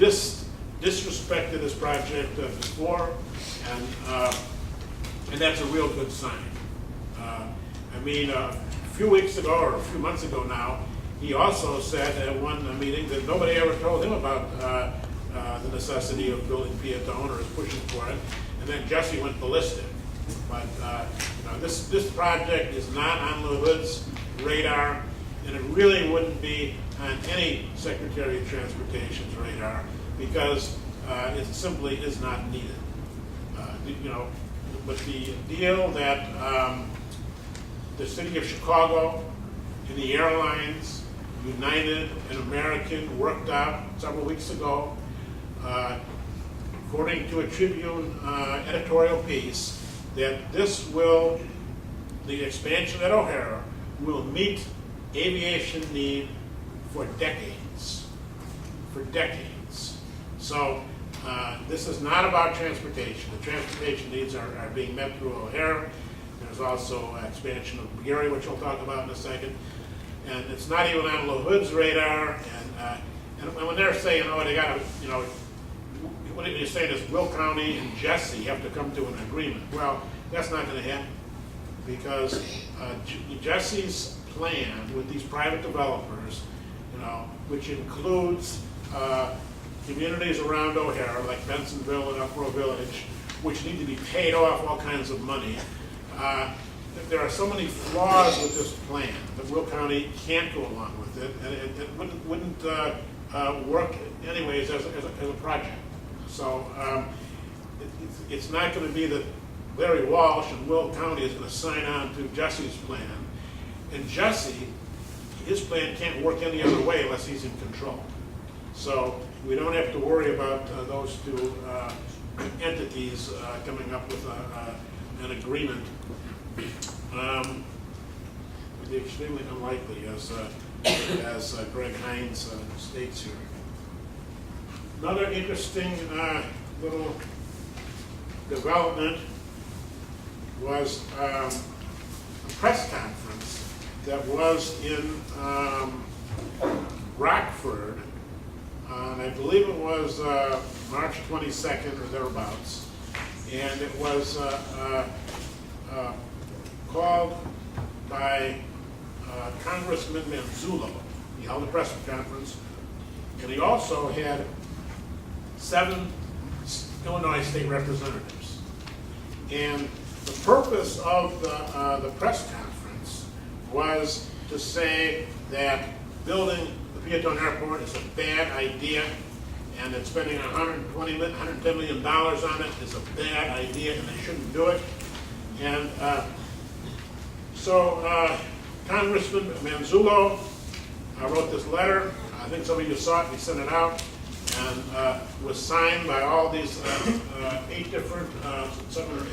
disrespected this project before, and that's a real good sign. I mean, a few weeks ago, or a few months ago now, he also said at one meeting that nobody ever told him about the necessity of building Peotone or is pushing for it, and then Jesse went ballistic. But you know, this project is not on LaHood's radar, and it really wouldn't be on any Secretary of Transportation's radar because it simply is not needed. You know, but the deal that the city of Chicago and the airlines, United and American, worked out several weeks ago, according to a Tribune editorial piece, that the expansion at O'Hare will meet aviation need for decades. For decades. So this is not about transportation. The transportation needs are being met through O'Hare. There's also expansion of Gary, which we'll talk about in a second. And it's not even on LaHood's radar. And when they're saying, oh, they got to, you know, what you're saying is Will County and Jesse have to come to an agreement. Well, that's not going to happen because Jesse's plan with these private developers, you know, which includes communities around O'Hare, like Bensonville and Upper Village, which need to be paid off all kinds of money. There are so many flaws with this plan that Will County can't go along with it, and it wouldn't work anyways as a project. So it's not going to be that Larry Walsh and Will County is going to sign on to Jesse's plan. And Jesse, his plan can't work any other way unless he's in control. So we don't have to worry about those two entities coming up with an agreement. Would be extremely unlikely, as Greg Hines states here. Another interesting little development was a press conference that was in Rockford on, I believe it was March 22nd or thereabouts, and it was called by Congressman Manzullo. He held a press conference, and he also had 7 Illinois state representatives. And the purpose of the press conference was to say that building the Peotone Airport is a bad idea, and that spending $110 million on it is a bad idea, and they shouldn't do it. And so Congressman Manzullo wrote this letter. I think some of you saw it. We sent it out, and was signed by all these 8 different, 7 or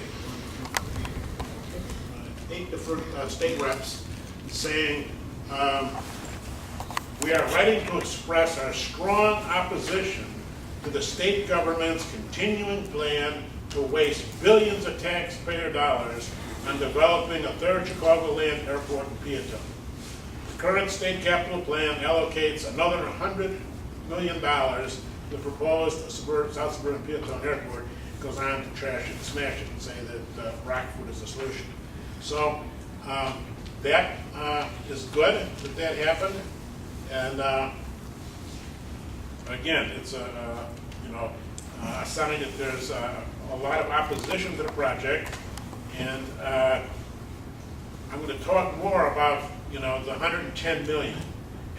8 different state reps, saying, we are writing to express our strong opposition to the state government's continuing plan to waste billions of taxpayer dollars on developing a third Chicagoland airport in Peotone. The current state capital plan allocates another $100 million to the proposed South Suburban Peotone Airport. Goes on to trash it and smash it and say that Rockford is the solution. So that is good that happened, and again, it's a sign that there's a lot of opposition to the project, and I'm going to talk more about the $110 million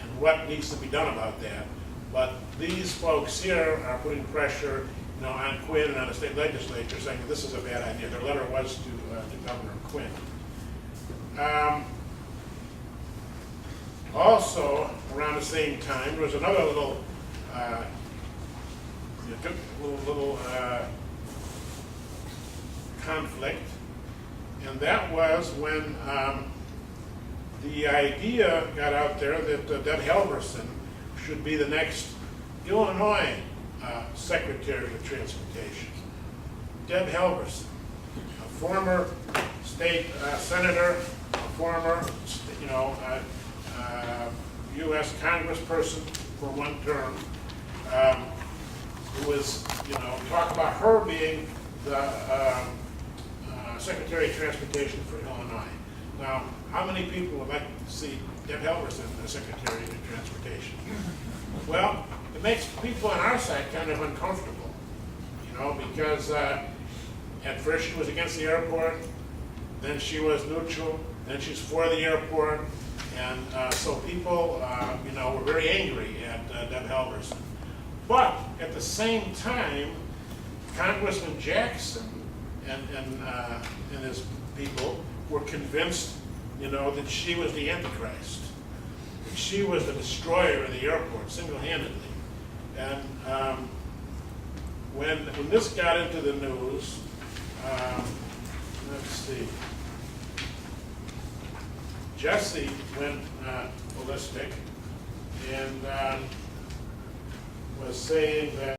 and what needs to be done about that. But these folks here are putting pressure, on Quinn and on the state legislature, saying this is a bad idea. Their letter was to Governor Quinn. Also, around the same time, there was another little conflict, and that was when the idea got out there that Deb Halverson should be the next Illinois Secretary of Transportation. Deb Halverson, a former state senator, a former U.S. congressperson for one term, was, talk about her being the Secretary of Transportation for Illinois. Now, how many people would like to see Deb Halverson as Secretary of Transportation? Well, it makes people on our side kind of uncomfortable, because at first she was against the airport, then she was neutral, then she's for the airport, and so people, were very angry at Deb Halverson. But at the same time, Congressman Jackson and his people were convinced, that she was the Antichrist, that she was the destroyer of the airport single-handedly. And when this got into the news, let's see, Jesse went ballistic and was saying that